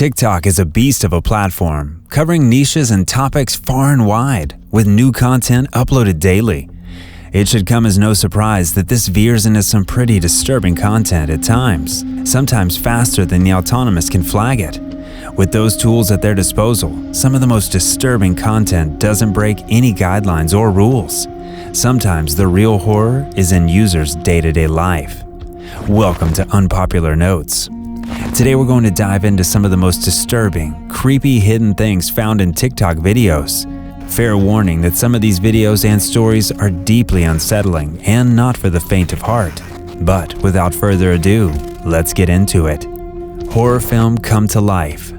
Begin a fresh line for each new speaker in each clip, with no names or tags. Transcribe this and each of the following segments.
TikTok is a beast of a platform, covering niches and topics far and wide, with new content uploaded daily. It should come as no surprise that this veers into some pretty disturbing content at times, sometimes faster than the autonomous can flag it. With those tools at their disposal, some of the most disturbing content doesn't break any guidelines or rules. Sometimes the real horror is in users' day-to-day life. Welcome to Unpopular Notes. Today we're going to dive into some of the most disturbing, creepy hidden things found in TikTok videos. Fair warning that some of these videos and stories are deeply unsettling and not for the faint of heart. But without further ado, let's get into it. Horror film come to life.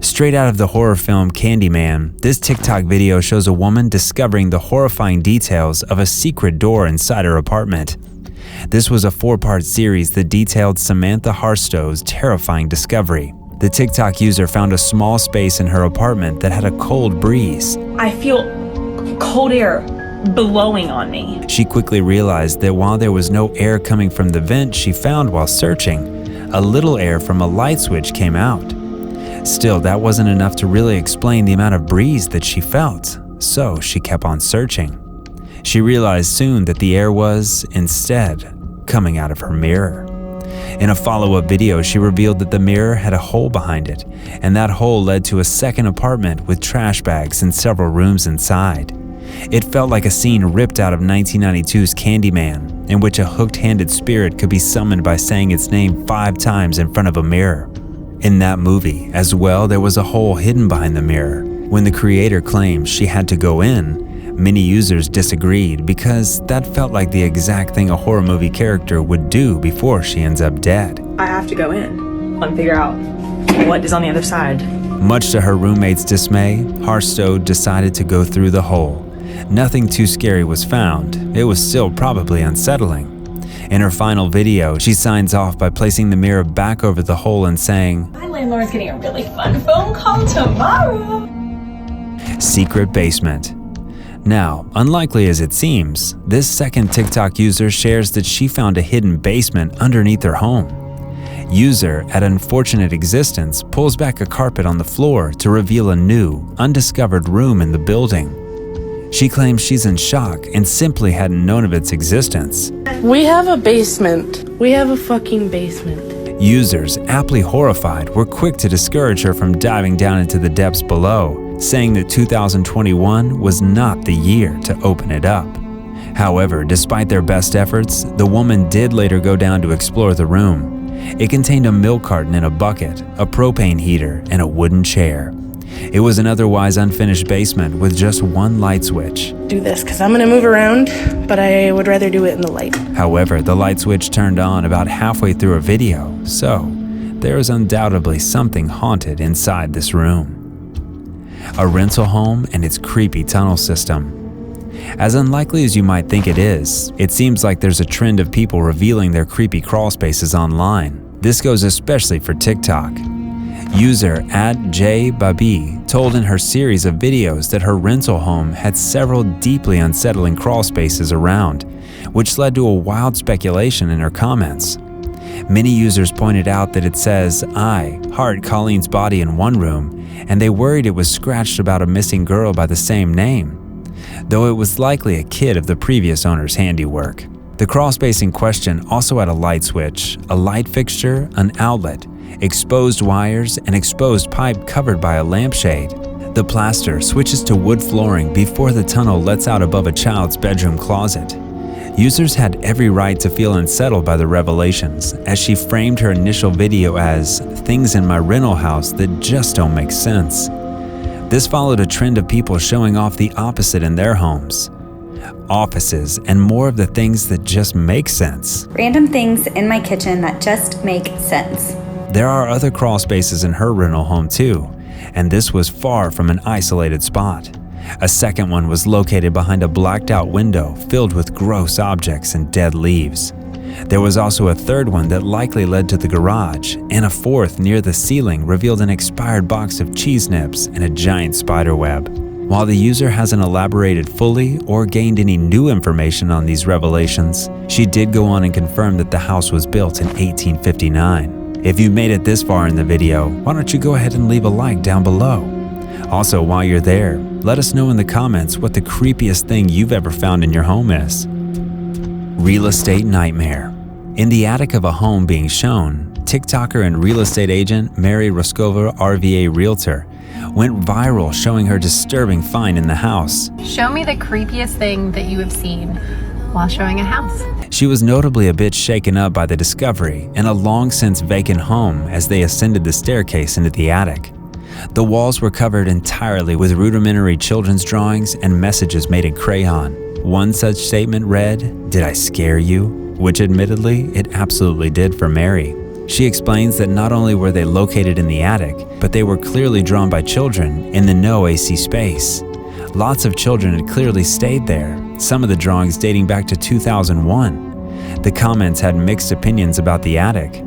Straight out of the horror film Candyman, this TikTok video shows a woman discovering the horrifying details of a secret door inside her apartment. This was a 4-part series that detailed Samantha Harstow's terrifying discovery. The TikTok user found a small space in her apartment that had a cold breeze.
I feel cold air blowing on me.
She quickly realized that while there was no air coming from the vent she found while searching, a little air from a light switch came out. Still, that wasn't enough to really explain the amount of breeze that she felt, so she kept on searching. She realized soon that the air was, instead, coming out of her mirror. In a follow-up video, she revealed that the mirror had a hole behind it, and that hole led to a second apartment with trash bags and several rooms inside. It felt like a scene ripped out of 1992's Candyman, in which a hooked-handed spirit could be summoned by saying its name 5 times in front of a mirror. In that movie, as well, there was a hole hidden behind the mirror. When the creator claimed she had to go in, many users disagreed because that felt like the exact thing a horror movie character would do before she ends up dead.
I have to go in and figure out what is on the other side.
Much to her roommate's dismay, Harstow decided to go through the hole. Nothing too scary was found. It was still probably unsettling. In her final video, she signs off by placing the mirror back over the hole and saying,
"My landlord's getting a really fun phone call tomorrow."
Secret basement. Now, unlikely as it seems, this second TikTok user shares that she found a hidden basement underneath her home. User at Unfortunate Existence pulls back a carpet on the floor to reveal a new, undiscovered room in the building. She claims she's in shock and simply hadn't known of its existence.
We have a basement. We have a fucking basement.
Users, aptly horrified, were quick to discourage her from diving down into the depths below, saying that 2021 was not the year to open it up. However, despite their best efforts, the woman did later go down to explore the room. It contained a milk carton in a bucket, a propane heater, and a wooden chair. It was an otherwise unfinished basement with just one light switch.
Do this because I'm gonna move around, but I would rather do it in the light.
However, the light switch turned on about halfway through a video, so there is undoubtedly something haunted inside this room. A rental home and its creepy tunnel system. As unlikely as you might think it is, it seems like there's a trend of people revealing their creepy crawl spaces online. This goes especially for TikTok. User @JBabi told in her series of videos that her rental home had several deeply unsettling crawl spaces around, which led to a wild speculation in her comments. Many users pointed out that it says, "I heart Colleen's body in one room," and they worried it was scratched about a missing girl by the same name, though it was likely a kid of the previous owner's handiwork. The crawlspace in question also had a light switch, a light fixture, an outlet, exposed wires, and exposed pipe covered by a lampshade. The plaster switches to wood flooring before the tunnel lets out above a child's bedroom closet. Users had every right to feel unsettled by the revelations, as she framed her initial video as "things in my rental house that just don't make sense." This followed a trend of people showing off the opposite in their homes. Offices and more of the things that just make sense.
Random things in my kitchen that just make sense.
There are other crawl spaces in her rental home too, and this was far from an isolated spot. A second one was located behind a blacked-out window filled with gross objects and dead leaves. There was also a third one that likely led to the garage, and a fourth near the ceiling revealed an expired box of cheese nips and a giant spider web. While the user hasn't elaborated fully or gained any new information on these revelations, she did go on and confirm that the house was built in 1859. If you made it this far in the video, why don't you go ahead and leave a like down below? Also, while you're there, let us know in the comments what the creepiest thing you've ever found in your home is. Real estate nightmare. In the attic of a home being shown, TikToker and real estate agent Mary Roskova, RVA Realtor, went viral showing her disturbing find in the house.
Show me the creepiest thing that you have seen while showing a house.
She was notably a bit shaken up by the discovery in a long-since vacant home as they ascended the staircase into the attic. The walls were covered entirely with rudimentary children's drawings and messages made in crayon. One such statement read, "Did I scare you?" Which admittedly, it absolutely did for Mary. She explains that not only were they located in the attic, but they were clearly drawn by children in the no AC space. Lots of children had clearly stayed there, some of the drawings dating back to 2001. The comments had mixed opinions about the attic.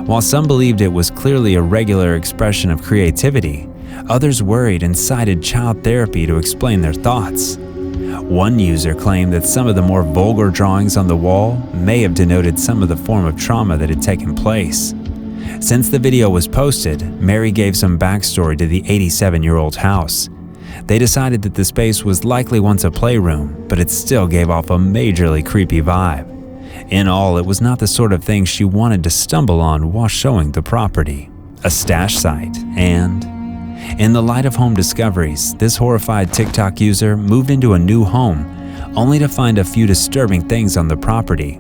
While some believed it was clearly a regular expression of creativity, others worried and cited child therapy to explain their thoughts. One user claimed that some of the more vulgar drawings on the wall may have denoted some of the form of trauma that had taken place. Since the video was posted, Mary gave some backstory to the 87-year-old house. They decided that the space was likely once a playroom, but it still gave off a majorly creepy vibe. In all, it was not the sort of thing she wanted to stumble on while showing the property. A stash site, and in the light of home discoveries, this horrified TikTok user moved into a new home, only to find a few disturbing things on the property.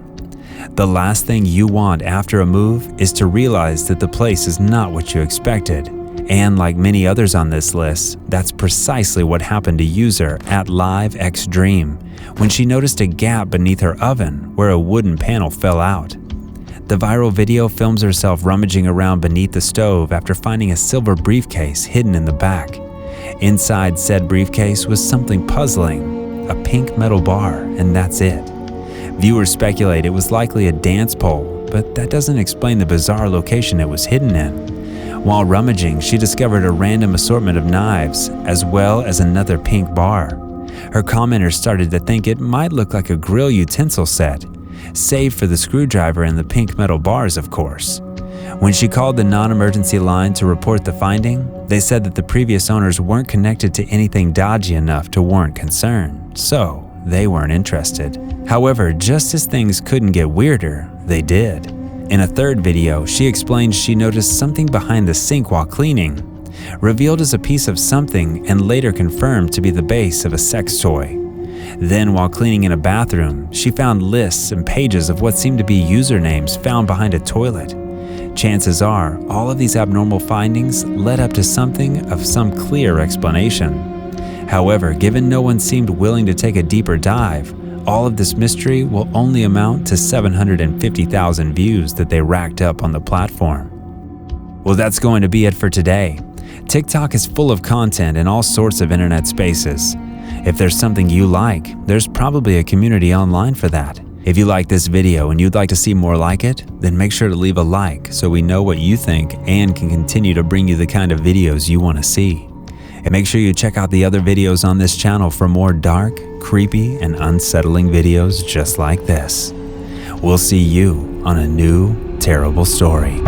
The last thing you want after a move is to realize that the place is not what you expected. And like many others on this list, that's precisely what happened to user @LiveXDream when she noticed a gap beneath her oven where a wooden panel fell out. The viral video films herself rummaging around beneath the stove after finding a silver briefcase hidden in the back. Inside said briefcase was something puzzling, a pink metal bar, and that's it. Viewers speculate it was likely a dance pole, but that doesn't explain the bizarre location it was hidden in. While rummaging, she discovered a random assortment of knives, as well as another pink bar. Her commenters started to think it might look like a grill utensil set, save for the screwdriver and the pink metal bars, of course. When she called the non-emergency line to report the finding, they said that the previous owners weren't connected to anything dodgy enough to warrant concern, so they weren't interested. However, just as things couldn't get weirder, they did. In a third video, she explained she noticed something behind the sink while cleaning, revealed as a piece of something and later confirmed to be the base of a sex toy. Then, while cleaning in a bathroom, she found lists and pages of what seemed to be usernames found behind a toilet. Chances are, all of these abnormal findings led up to something of some clear explanation. However, given no one seemed willing to take a deeper dive, all of this mystery will only amount to 750,000 views that they racked up on the platform. Well, that's going to be it for today. TikTok is full of content in all sorts of internet spaces. If there's something you like, there's probably a community online for that. If you like this video and you'd like to see more like it, then make sure to leave a like so we know what you think and can continue to bring you the kind of videos you want to see. And make sure you check out the other videos on this channel for more dark, creepy, and unsettling videos just like this. We'll see you on a new terrible story.